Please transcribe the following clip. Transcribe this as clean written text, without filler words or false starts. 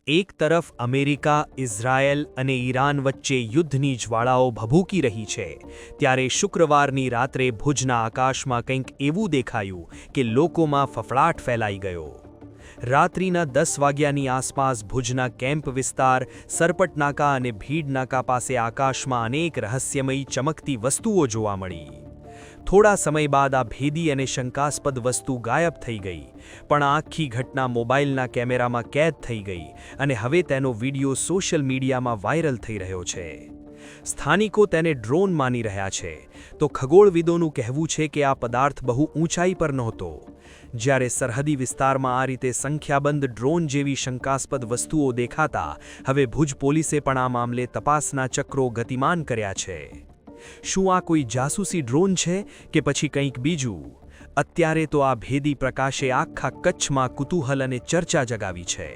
એક તરફ America, Israel અને ઈરાન વચ્ચે યુદ્ધની જ્વાળાઓ ભભૂકી રહી છે, ત્યારે શુક્રવારની રાત્રે ભુજના આકાશમાં કંઈક એવું દેખાયું કે લોકોમાં ફફડાટ ફેલાઈ ગયો. રાત્રિના 10 વાગ્યાની આસપાસ ભુજના કેમ્પ વિસ્તાર, સરપટનાકા અને ભીડનાકા પાસે આકાશમાં અનેક રહસ્યમયી ચમકતી વસ્તુઓ જોવા મળી. થોડા સમય બાદ આ ભેદી અને શંકાસ્પદ વસ્તુ ગાયબ થઈ ગઈ, પણ આખી ઘટના મોબાઈલના કેમેરામાં કેદ થઈ ગઈ અને હવે તેનો વિડિયો સોશિયલ મીડિયામાં વાયરલ થઈ રહ્યો છે. સ્થાનિકો તેને ડ્રોન માની રહ્યા છે, તો ખગોળવિદોનું કહેવું છે કે આ પદાર્થ બહુ ઊંચાઈ પર નહોતો. જ્યારે સરહદી વિસ્તારમાં આ રીતે સંખ્યાબંધ ડ્રોન જેવી શંકાસ્પદ વસ્તુઓ દેખાતા હવે ભુજ પોલીસે પણ આ મામલે તપાસના ચક્રો ગતિમાન કર્યા છે. શું આ કોઈ જાસૂસી ડ્રોન છે કે પછી કંઈક બીજું? અત્યારે તો આ ભેદી પ્રકાશે આખા કચ્છમાં કુતૂહલ અને ચર્ચા જગાવી છે.